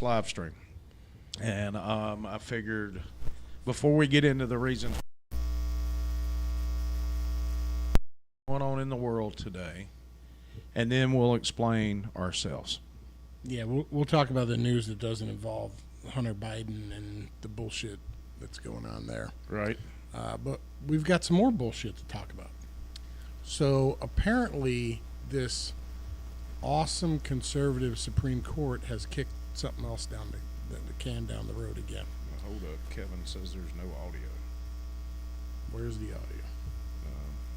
live stream. And I figured before we get into the reasons going on in the world today, and then we'll explain ourselves. Yeah, we'll talk about the news that doesn't involve Hunter Biden and the bullshit that's going on there. Right. But we've got some more bullshit to talk about. So apparently this awesome conservative Supreme Court has kicked something else down the can down the road again. Hold up. Kevin says there's no audio. Where's the audio?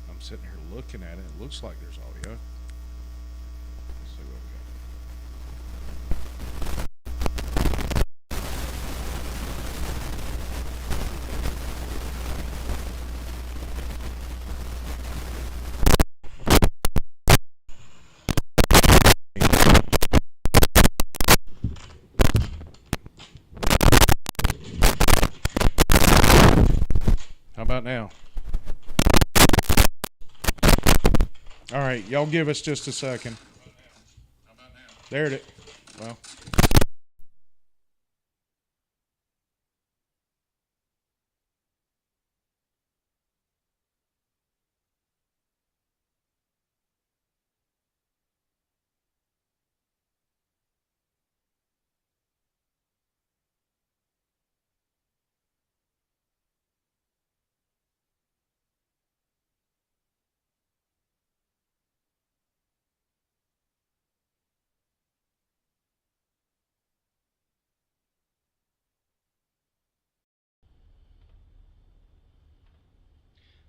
I'm sitting here looking at it. It looks like there's audio. Let's see what we got. How about now? All right, y'all give us just a second. How about now? There it is. Well.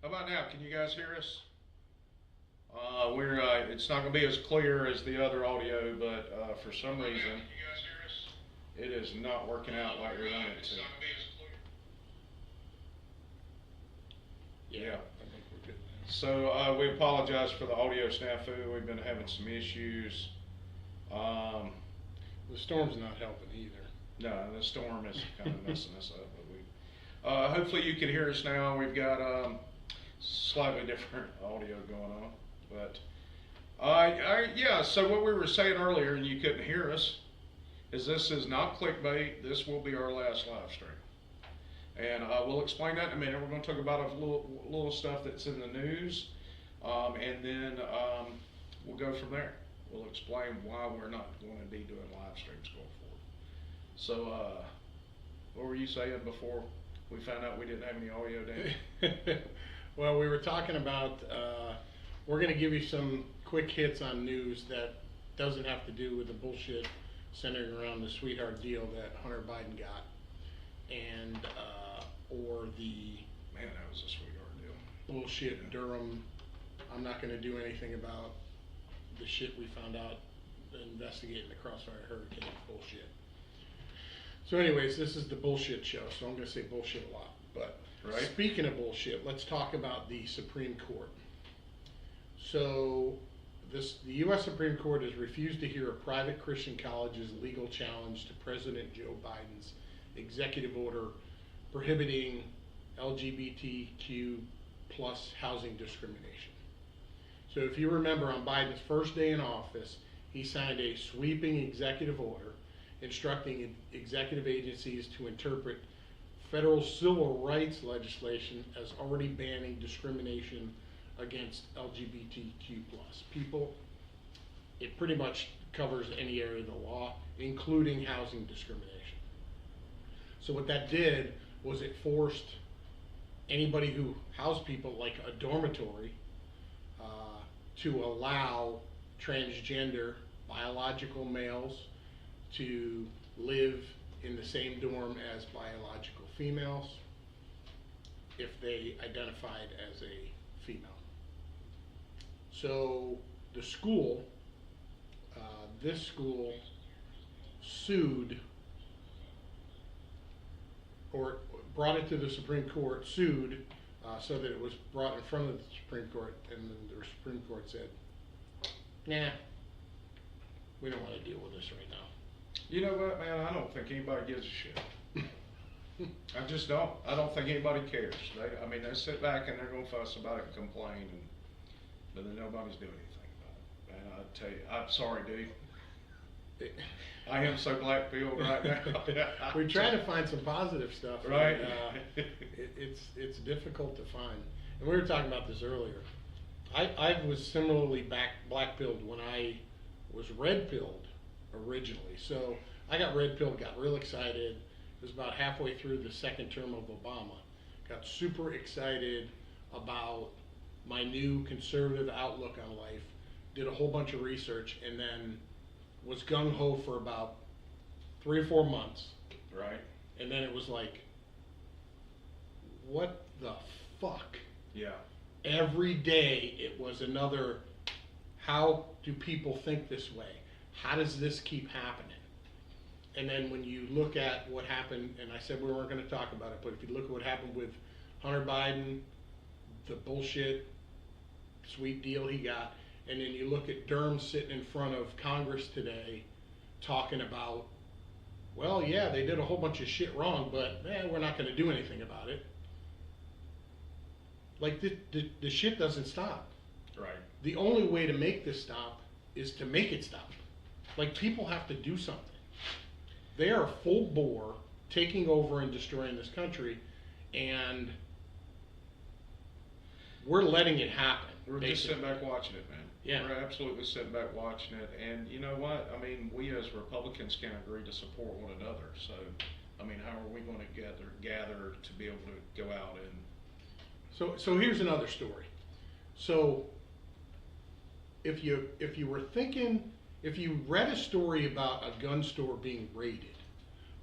How about now? Can you guys hear us? It's not going to be as clear as the other audio, but for some reason, it is not working out like we want it to. Yeah. I think we're good now. So we apologize for the audio snafu. We've been having some issues. The storm's not helping either. No, the storm is kind of messing us up. But hopefully you can hear us now. We've got slightly different audio going on, but yeah. So what we were saying earlier, and you couldn't hear us, is this is not clickbait. This will be our last live stream, and we'll explain that in a minute. We're going to talk about a little stuff that's in the news, and then we'll go from there. We'll explain why we're not going to be doing live streams going forward. So, what were you saying before we found out we didn't have any audio, Dan? Well, we were talking about, we're going to give you some quick hits on news that doesn't have to do with the bullshit centering around the sweetheart deal that Hunter Biden got, and or the Man, that was a sweetheart deal. bullshit Durham. I'm not going to do anything about the shit we found out investigating the Crossfire Hurricane bullshit. So anyways, this is the bullshit show, so I'm going to say bullshit a lot. But Right. Speaking of bullshit, let's talk about the Supreme Court. So the U.S. Supreme Court has refused to hear a private Christian college's legal challenge to President Joe Biden's executive order prohibiting LGBTQ plus housing discrimination. So if you remember, on Biden's first day in office, he signed a sweeping executive order instructing executive agencies to interpret federal civil rights legislation as already banning discrimination against LGBTQ plus people. It pretty much covers any area of the law, including housing discrimination. So what that did was it forced anybody who housed people like a dormitory to allow transgender biological males to live in the same dorm as biological females if they identified as a female. So the school, this school sued, or brought it to the Supreme Court, sued, so that it was brought in front of the Supreme Court, and then the Supreme Court said, nah, we don't want to deal with this right now. You know what, man? I don't think anybody gives a shit. I just don't. I don't think anybody cares. They sit back and they're going to fuss about it and complain, but then nobody's doing anything about it. And I tell you, I'm sorry, dude. I am so black-pilled right now. We try to find some positive stuff, Right. and, it's difficult to find. And we were talking about this earlier. I was similarly black-pilled when I was red-pilled originally. So I got red-pilled, got real excited. It was about halfway through the second term of Obama. Got super excited about my new conservative outlook on life. Did a whole bunch of research, and then was gung-ho for about 3 or 4 months. Right. And then it was like, what the fuck? Yeah. Every day it was another, how do people think this way? How does this keep happening? And then when you look at what happened, and I said we weren't going to talk about it, but if you look at what happened with Hunter Biden, the bullshit sweet deal he got, and then you look at Durham sitting in front of Congress today talking about, well, yeah, they did a whole bunch of shit wrong, but we're not going to do anything about it. Like, the shit doesn't stop. Right. The only way to make this stop is to make it stop. Like, people have to do something. They are full bore taking over and destroying this country, and we're letting it happen. We're just sitting back watching it, man. Yeah. We're absolutely sitting back watching it. And you know what? I mean, we as Republicans can't agree to support one another. So, I mean, how are we going to gather to be able to go out and... So here's another story. So if you were thinking, if you read a story about a gun store being raided,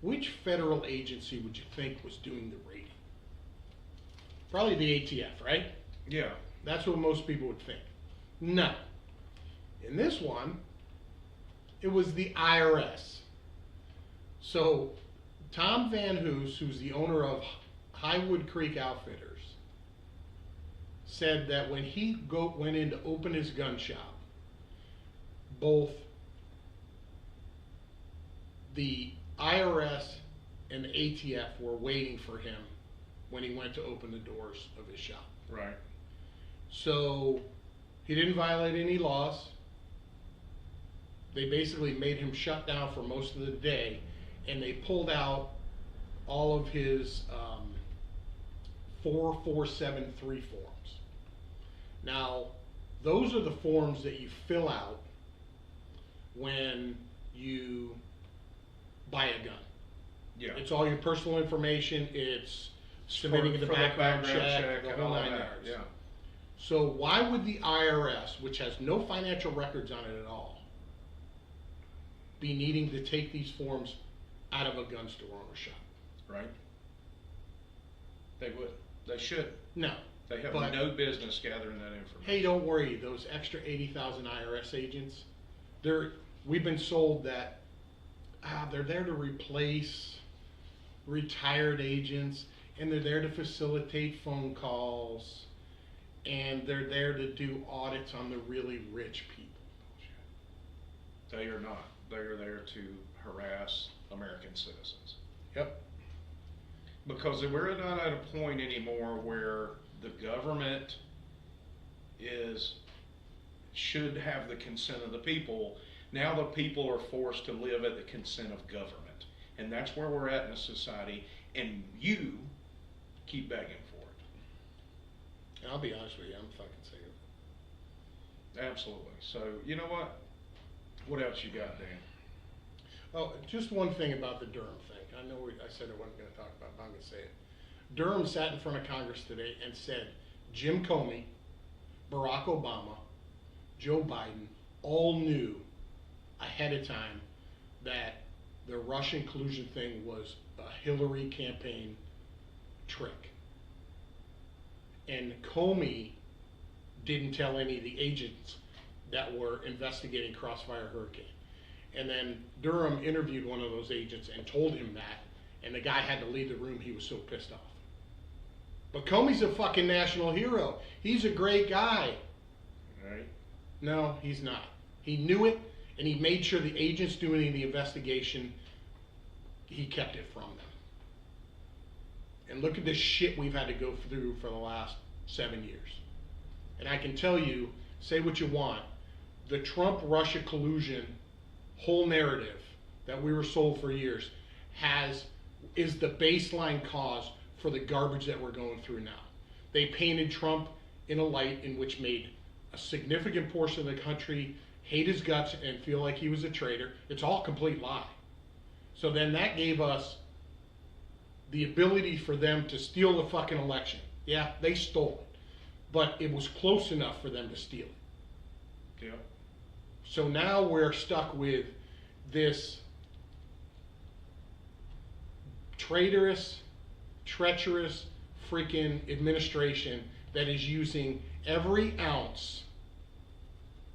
which federal agency would you think was doing the raiding? Probably the ATF, right? Yeah. That's what most people would think. No. In this one, it was the IRS. So Tom Van Hoos, who's the owner of Highwood Creek Outfitters, said that when he went in to open his gun shop, both the IRS and the ATF were waiting for him when he went to open the doors of his shop. Right. So he didn't violate any laws. They basically made him shut down for most of the day, and they pulled out all of his 4473 forms. Now, those are the forms that you fill out when you buy a gun. Yeah. It's all your personal information. It's submitting the background check, the whole 9 yards. Yeah. So why would the IRS, which has no financial records on it at all, be needing to take these forms out of a gun store owner shop? Right. They would. They should. No. They have But- no business gathering that information. Hey, don't worry, those extra 80,000 IRS agents, we've been sold that they're there to replace retired agents, and they're there to facilitate phone calls, and they're there to do audits on the really rich people. They are not. They are there to harass American citizens. Yep. Because we're not at a point anymore where the government should have the consent of the people. Now the people are forced to live at the consent of government. And that's where we're at in a society, and you keep begging for it. And I'll be honest with you, I'm fucking sick of it. Absolutely. So, you know what? What else you got, Dan? Oh, just one thing about the Durham thing. I know I said I wasn't going to talk about it, but I'm going to say it. Durham sat in front of Congress today and said Jim Comey, Barack Obama, Joe Biden all knew ahead of time that the Russian collusion thing was a Hillary campaign trick. And Comey didn't tell any of the agents that were investigating Crossfire Hurricane. And then Durham interviewed one of those agents and told him that, and the guy had to leave the room. He was so pissed off. But Comey's a fucking national hero. He's a great guy. Right? No, he's not. He knew it, and he made sure the agents doing the investigation, he kept it from them. And look at the shit we've had to go through for the last 7 years. And I can tell you, say what you want, the Trump-Russia collusion whole narrative that we were sold for years is the baseline cause for the garbage that we're going through now. They painted Trump in a light in which made a significant portion of the country hate his guts and feel like he was a traitor. It's all a complete lie. So then that gave us the ability for them to steal the fucking election. Yeah, they stole it, but it was close enough for them to steal it. Yeah. So now we're stuck with this traitorous, treacherous freaking administration that is using every ounce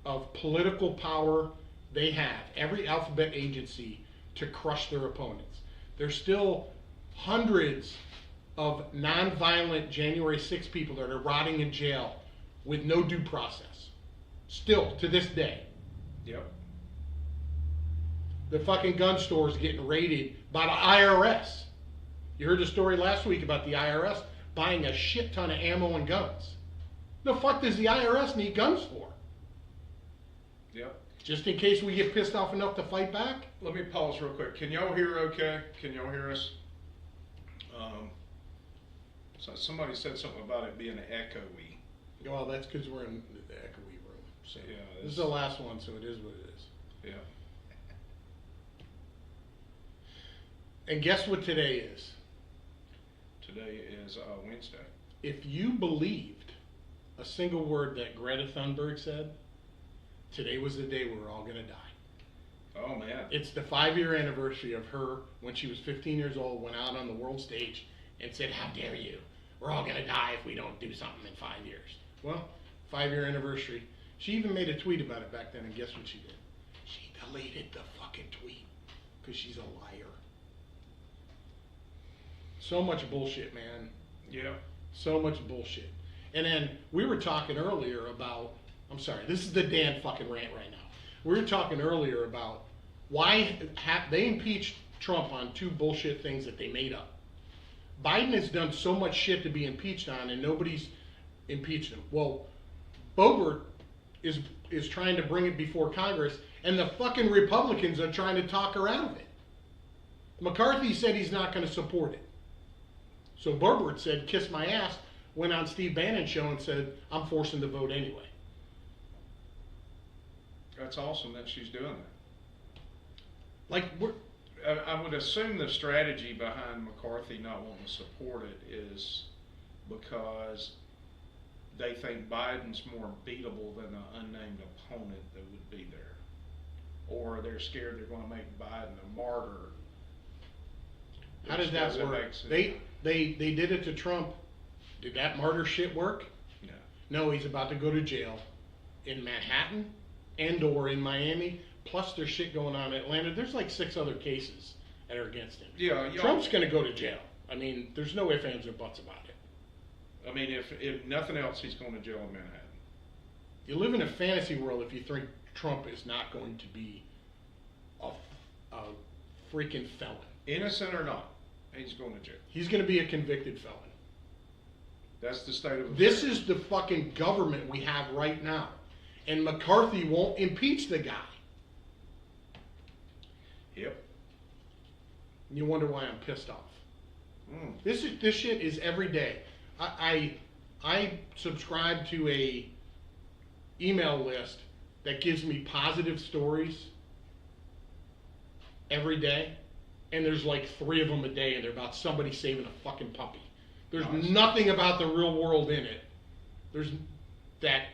of political power they have, every alphabet agency, to crush their opponents. There's still hundreds of nonviolent January 6 people that are rotting in jail with no due process. Still, to this day. Yep. The fucking gun stores getting raided by the IRS. You heard the story last week about the IRS buying a shit ton of ammo and guns. The fuck does the IRS need guns for? Yep. Just in case we get pissed off enough to fight back? Let me pause real quick. Can y'all hear okay? Can y'all hear us? So somebody said something about it being echoey. Well, that's because we're in the echoey room. So Yeah, this is the last one, so it is what it is. Yeah. And guess what today is? Today is Wednesday. If you believed a single word that Greta Thunberg said, today was the day we were all going to die. Oh, man. It's the 5-year anniversary of her, when she was 15 years old, went out on the world stage and said, "How dare you? We're all going to die if we don't do something in 5 years." Well, 5-year anniversary. She even made a tweet about it back then, and guess what she did? She deleted the fucking tweet because she's a liar. So much bullshit, man. Yeah. So much bullshit. And then we were talking earlier about, I'm sorry, this is the Dan fucking rant right now. We were talking earlier about why they impeached Trump on 2 bullshit things that they made up. Biden has done so much shit to be impeached on, and nobody's impeached him. Well, Boebert is trying to bring it before Congress, and the fucking Republicans are trying to talk her out of it. McCarthy said he's not going to support it. So Boebert said, "Kiss my ass," went on Steve Bannon's show and said, "I'm forcing the vote anyway." That's awesome that she's doing that. Like, I would assume the strategy behind McCarthy not wanting to support it is because they think Biden's more beatable than an unnamed opponent that would be there. Or they're scared they're going to make Biden a martyr. how did that work? They did it to Trump. Did that martyr shit work? No. No, he's about to go to jail in Manhattan and or in Miami. Plus there's shit going on in Atlanta. There's like 6 other cases that are against him. Yeah, Trump's going to go to jail. I mean, there's no ifs, ands, or buts about it. I mean, if nothing else, he's going to jail in Manhattan. You live in a fantasy world if you think Trump is not going to be a freaking felon. Innocent or not, he's going to jail. He's going to be a convicted felon. That's the state of affairs. This is the fucking government we have right now. And McCarthy won't impeach the guy. Yep. You wonder why I'm pissed off. Mm. This shit is every day. I subscribe to a email list that gives me positive stories every day, and there's like 3 of them a day, and they're about somebody saving a fucking puppy. There's Nice. nothing about the real world in it. There's that.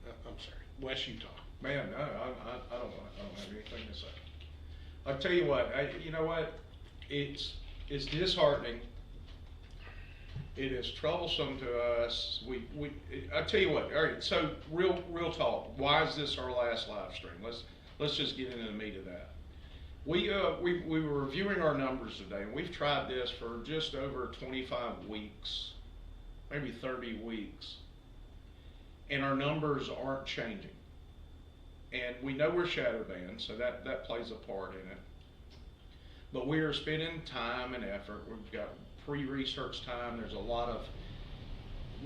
I'm sorry, Wes, you talk. Man, no, I don't have anything to say. I'll tell you what, you know what? It's disheartening. It is troublesome to us. I tell you what. All right. So real talk. Why is this our last live stream? Let's just get into the meat of that. We were reviewing our numbers today, and we've tried this for just over 25 weeks, maybe 30 weeks, and our numbers aren't changing. And we know we're shadow banned, so that plays a part in it. But we are spending time and effort. We've got pre-research time. There's a lot of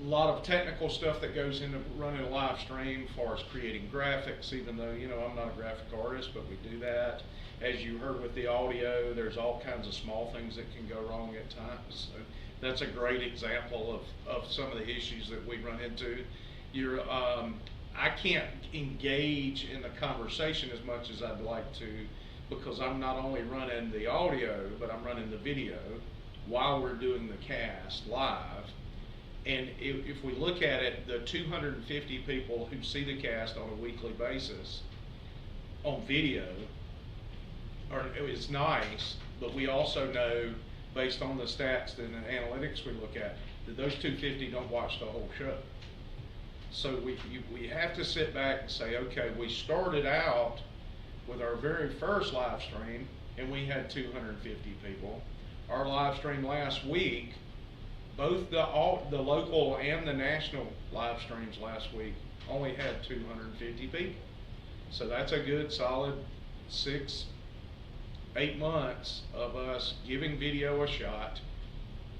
lot of technical stuff that goes into running a live stream, as far as creating graphics, even though, you know, I'm not a graphic artist, but we do that. As you heard with the audio, there's all kinds of small things that can go wrong at times. So that's a great example of some of the issues that we run into. I can't engage in the conversation as much as I'd like to, because I'm not only running the audio, but I'm running the video while we're doing the cast live. And if we look at it, the 250 people who see the cast on a weekly basis on video is nice, but we also know, based on the stats and the analytics we look at, that those 250 don't watch the whole show. So we have to sit back and say, okay, we started out with our very first live stream and we had 250 people. Our live stream last week, both the local and the national live streams last week only had 250 people. So that's a good solid 6-8 months of us giving video a shot,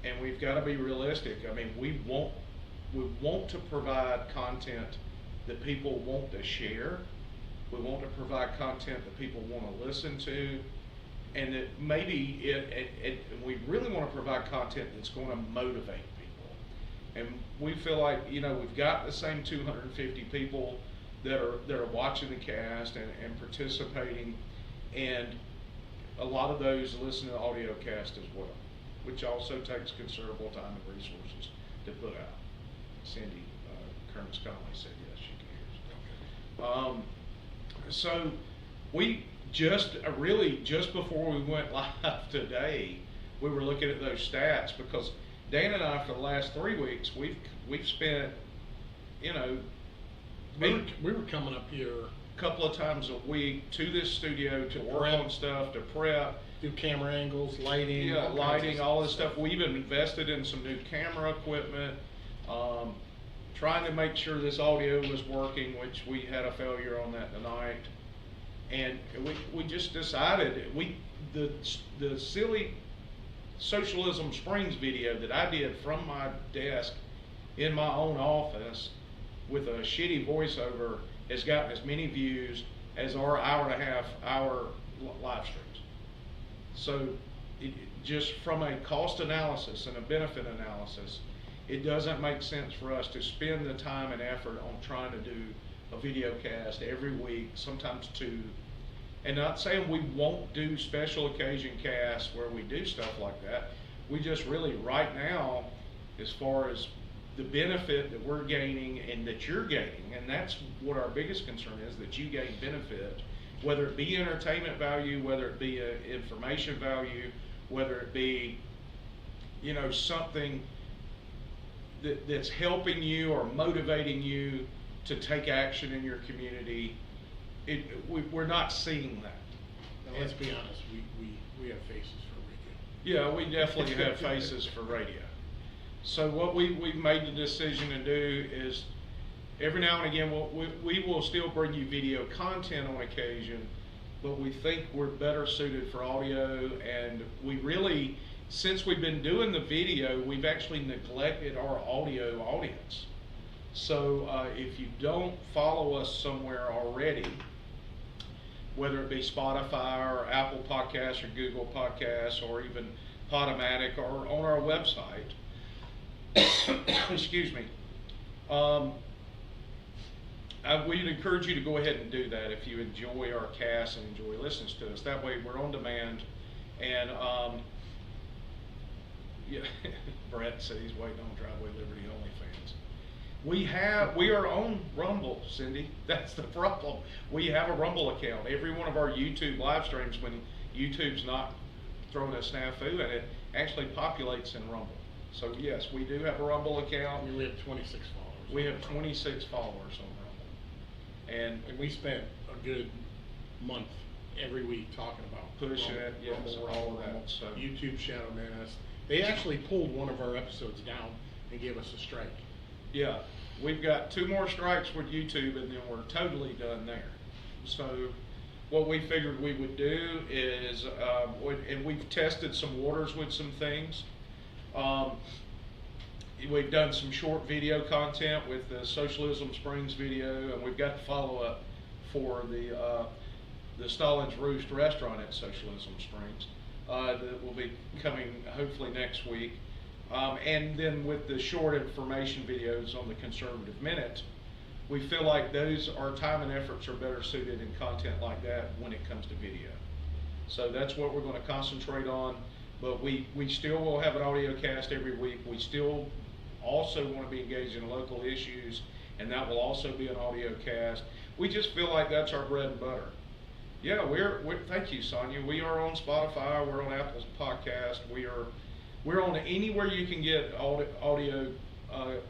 and we've got to be realistic. I mean, we want to provide content that people want to share. We want to provide content that people want to listen to, and that maybe we really want to provide content that's going to motivate people. And we feel like, you know, we've got the same 250 people that are watching the cast and participating, and a lot of those listen to the audio cast as well, which also takes considerable time and resources to put out. Cindy Kearns Conley said yes, she cares. So we just before we went live today, we were looking at those stats, because Dan and I, for the last 3 weeks, we've spent, you know, we were coming up here a couple of times a week to this studio to work on stuff, to prep, do camera angles, lighting, yeah, all this stuff. We even invested in some new camera equipment, trying to make sure this audio was working, which we had a failure on that tonight. And we just decided, the silly Socialism Springs video that I did from my desk in my own office with a shitty voiceover has gotten as many views as our hour live streams. So just from a cost analysis and a benefit analysis, it doesn't make sense for us to spend the time and effort on trying to do a video cast every week, sometimes 2. And not saying we won't do special occasion casts where we do stuff like that. We just really, right now, as far as the benefit that we're gaining and that you're gaining, and that's what our biggest concern is, that you gain benefit, whether it be entertainment value, whether it be information value, whether it be, you know, something that's helping you or motivating you to take action in your community. We're not seeing that. Now, let's be honest, we have faces for radio. Yeah, we definitely have faces for radio. So what we've made the decision to do is, every now and again, we will still bring you video content on occasion, but we think we're better suited for audio, and we really, since we've been doing the video, we've actually neglected our audio audience. So if you don't follow us somewhere already, whether it be Spotify or Apple Podcasts or Google Podcasts or even Podomatic or on our website, excuse me, we'd encourage you to go ahead and do that if you enjoy our cast and enjoy listening to us. That way we're on demand. And yeah, Brett said he's waiting on Driveway Liberty OnlyFans. We are on Rumble, Cindy. That's the problem. We have a Rumble account. Every one of our YouTube live streams, when YouTube's not throwing a snafu in it, actually populates in Rumble. So yes, we do have a Rumble account. We have 26 followers. We have 26 followers on Rumble. And we spent a good month every week talking about pushing it, yes, all of that. So YouTube shadow us. They actually pulled one of our episodes down and gave us a strike. Yeah, we've got 2 more strikes with YouTube, and then we're totally done there. So what we figured we would do is, and we've tested some waters with some things, we've done some short video content with the Socialism Springs video, and we've got the follow-up for the Stalin's Roost restaurant at Socialism Springs that will be coming hopefully next week. And then with the short information videos on the Conservative Minute, we feel like our time and efforts are better suited in content like that when it comes to video. So that's what we're going to concentrate on. But we still will have an audio cast every week. We still also want to be engaged in local issues, and that will also be an audio cast. We just feel like that's our bread and butter. Yeah, we're thank you, Sonia. We are on Spotify. We're on Apple's podcast. We're on anywhere you can get audio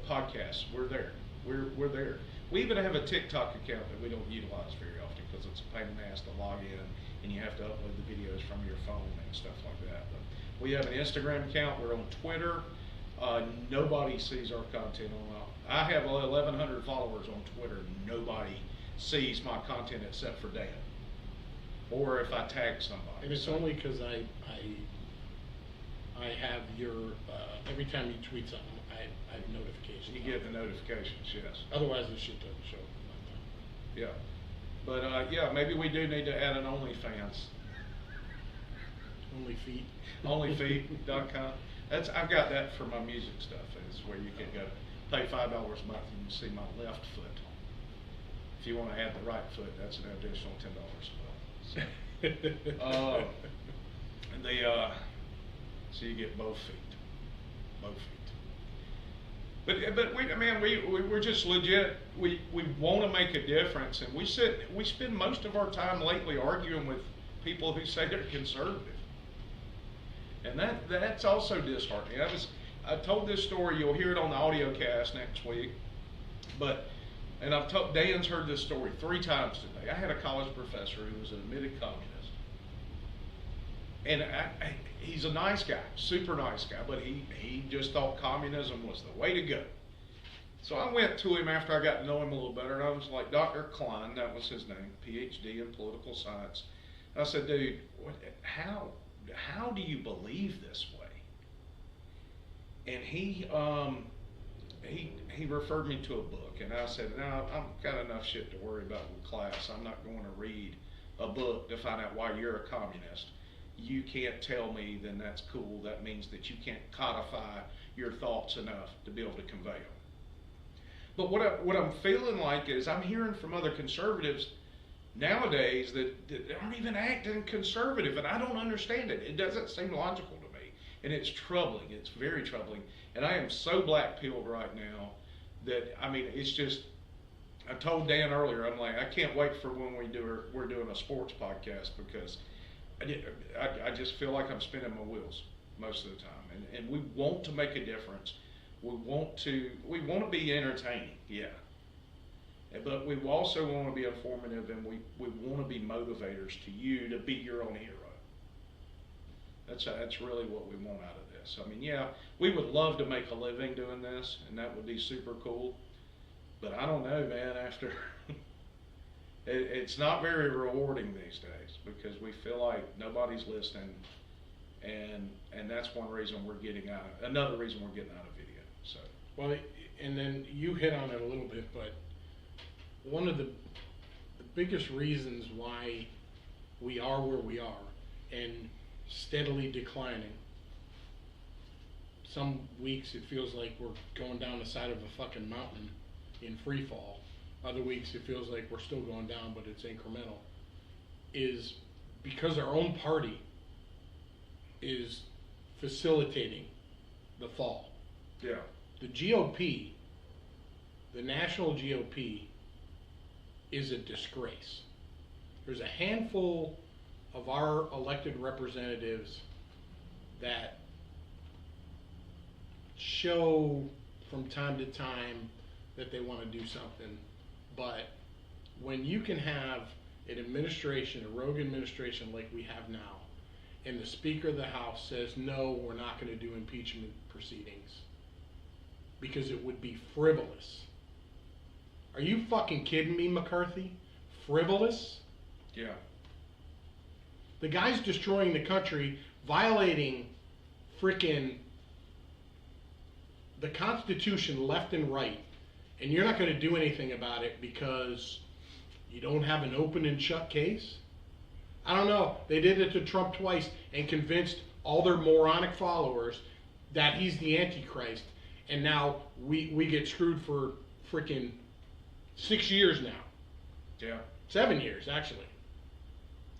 podcasts. We're there. We're there. We even have a TikTok account that we don't utilize very often because it's a pain in the ass to log in, and you have to upload the videos from your phone and stuff like that. But we have an Instagram account. We're on Twitter. Nobody sees our content on. I have 1,100 followers on Twitter. Nobody sees my content except for Dan, or if I tag somebody. And it's only because I have your every time you tweet something, I have notifications. You get the notifications, yes. Otherwise, this shit doesn't show. Yeah, but yeah, maybe we do need to add an OnlyFans. OnlyFeet. OnlyFeet.com. I've got that for my music stuff. It's where you can go pay $5 a month and you can see my left foot. If you want to add the right foot, that's an additional $10 as well. So you get both feet. But we're just legit. We want to make a difference, and we spend most of our time lately arguing with people who say they're conservative, and that's also disheartening. I told this story. You'll hear it on the audio cast next week, and Dan's heard this story 3 times today. I had a college professor who was an admitted communist. And he's a nice guy, super nice guy, but he just thought communism was the way to go. So I went to him after I got to know him a little better, and I was like, Dr. Klein, that was his name, PhD in political science. And I said, dude, how do you believe this way? And he referred me to a book, and I said, no, I've got enough shit to worry about with class. I'm not going to read a book to find out why you're a communist. You can't tell me, then that's cool. That means that you can't codify your thoughts enough to be able to convey them. But what I'm feeling like is I'm hearing from other conservatives nowadays that aren't even acting conservative, and I don't understand it. It doesn't seem logical to me, and it's troubling. It's very troubling, and I am so black-pilled right now that, it's just, I told Dan earlier, I'm like, I can't wait for when we're doing a sports podcast, because I just feel like I'm spinning my wheels most of the time, and we want to make a difference. We want to be entertaining, yeah, but we also want to be informative, and we want to be motivators to you to be your own hero. That's really what we want out of this. Yeah, we would love to make a living doing this, and that would be super cool, but I don't know, man, after it's not very rewarding these days, because we feel like nobody's listening, and that's one reason another reason we're getting out of video. So, well, and then you hit on it a little bit, but one of the biggest reasons why we are where we are and steadily declining. Some weeks it feels like we're going down the side of a fucking mountain in free fall. Other weeks it feels like we're still going down, but it's incremental. Is because our own party is facilitating the fall. Yeah. The GOP, the national GOP, is a disgrace. There's a handful of our elected representatives that show from time to time that they want to do something, but when you can have an administration, a rogue administration like we have now, and the Speaker of the House says, no, we're not going to do impeachment proceedings because it would be frivolous. Are you fucking kidding me, McCarthy? Frivolous? Yeah. The guy's destroying the country, violating frickin' the Constitution left and right, and you're not going to do anything about it because you don't have an open and shut case? I don't know. They did it to Trump twice and convinced all their moronic followers that he's the Antichrist, and now we get screwed for freaking 6 years now. Yeah. 7 years, actually.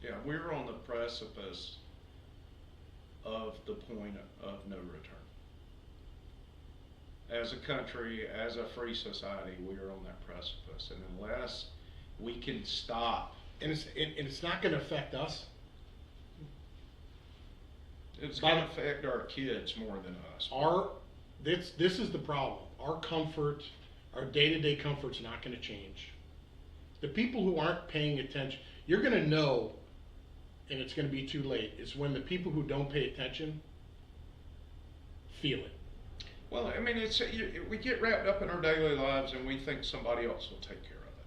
Yeah, we're on the precipice of the point of no return. As a country, as a free society, we are on that precipice, and unless we can stop, And it's not going to affect us. it's going to affect our kids more than us. This is the problem. Our comfort, our day-to-day comfort's not going to change. The people who aren't paying attention, you're going to know, and it's going to be too late. It's when the people who don't pay attention feel it. Well, I mean, we get wrapped up in our daily lives, and we think somebody else will take care of it.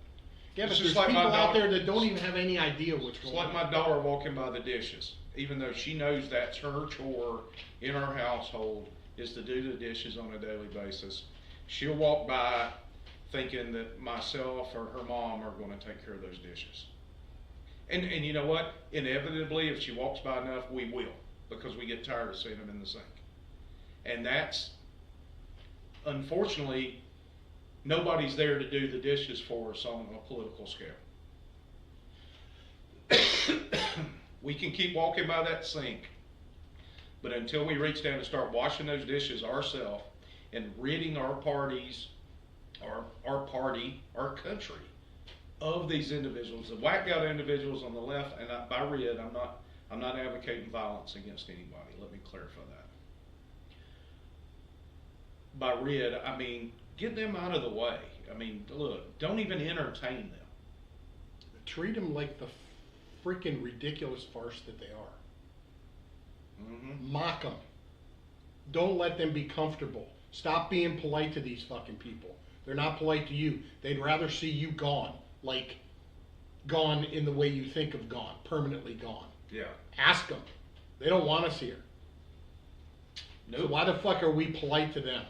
Yeah, but It's there's just like people my out daughter- there that don't even have any idea what's It's going like on. my daughter walking by the dishes, even though she knows that's her chore in our household is to do the dishes on a daily basis. She'll walk by thinking that myself or her mom are going to take care of those dishes. And you know what? Inevitably, if she walks by enough, we will, because we get tired of seeing them in the sink. And that's, unfortunately, nobody's there to do the dishes for us on a political scale. We can keep walking by that sink, but until we reach down and start washing those dishes ourselves and ridding our parties, our country of these individuals, the whacked out individuals on the left, and by rid, I'm not advocating violence against anybody. Let me clarify that. By rid, I mean get them out of the way. I mean, look, don't even entertain them. Treat them like the freaking ridiculous farce that they are. Mm-hmm. Mock them. Don't let them be comfortable. Stop being polite to these fucking people. They're not polite to you. They'd rather see you gone. Like, gone in the way you think of gone. Permanently gone. Yeah. Ask them. They don't want us here. Nope. So why the fuck are we polite to them?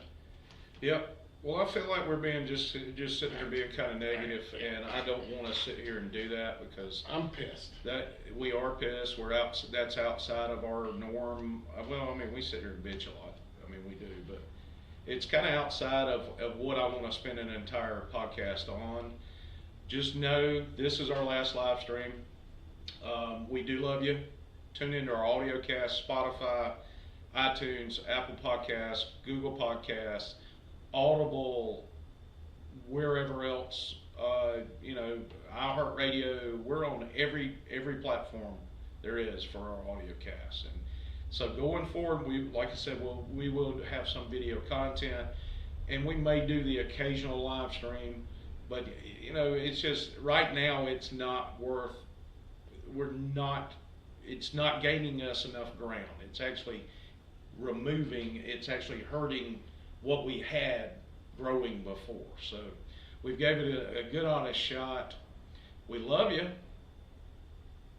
Yep. Well, I feel like we're being just sitting here being kind of negative, and I don't want to sit here and do that because I'm pissed. that we are pissed. We're out. That's outside of our norm. Well, I mean, we sit here and bitch a lot. I mean, we do, but it's kind of outside of what I want to spend an entire podcast on. Just know this is our last live stream. We do love you. Tune into our audio cast, Spotify, iTunes, Apple Podcasts, Google Podcasts, Audible, wherever else, iHeartRadio. We're on every platform there is for our audio cast. And so going forward, like I said, we will have some video content, and we may do the occasional live stream, but it's just right now it's not it's not gaining us enough ground. It's actually it's actually hurting what we had growing before. So we've gave it a good honest shot. We love you.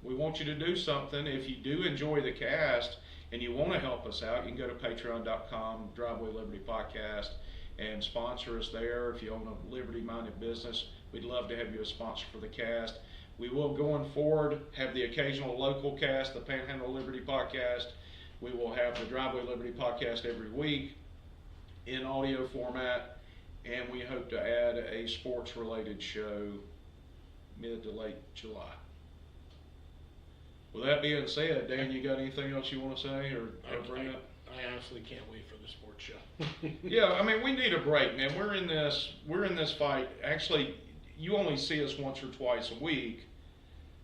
We want you to do something. If you do enjoy the cast and you want to help us out, you can go to patreon.com, Driveway Liberty Podcast, and sponsor us there. If you own a liberty-minded business, we'd love to have you as a sponsor for the cast. We will, going forward, have the occasional local cast, the Panhandle Liberty Podcast. We will have the Driveway Liberty Podcast every week in audio format, and we hope to add a sports-related show mid to late July. With that being said, Dan, you got anything else you want to say or bring up? I honestly can't wait for the sports show. Yeah, I mean, we need a break, man. We're in this fight. Actually, you only see us once or twice a week.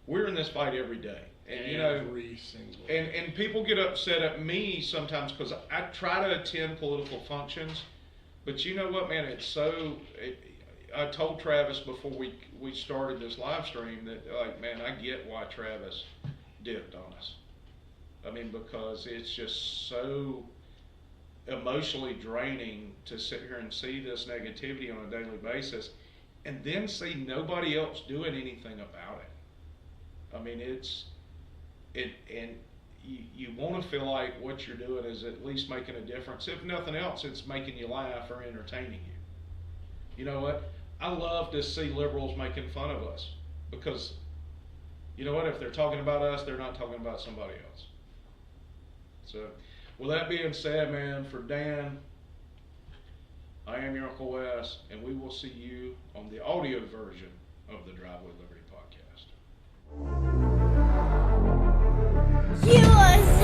We're in this fight every day. And Every single day. and people get upset at me sometimes because I try to attend political functions, but you know what, man? I told Travis before we started this live stream that, like, man, I get why Travis dipped on us. I mean, because it's just so emotionally draining to sit here and see this negativity on a daily basis and then see nobody else doing anything about it. I mean, and you want to feel like what you're doing is at least making a difference. If nothing else, it's making you laugh or entertaining you. You know what? I love to see liberals making fun of us, because you know what? If they're talking about us, they're not talking about somebody else. So, with that being said, man, for Dan, I am your Uncle Wes, and we will see you on the audio version of the Drive with Liberty podcast. You are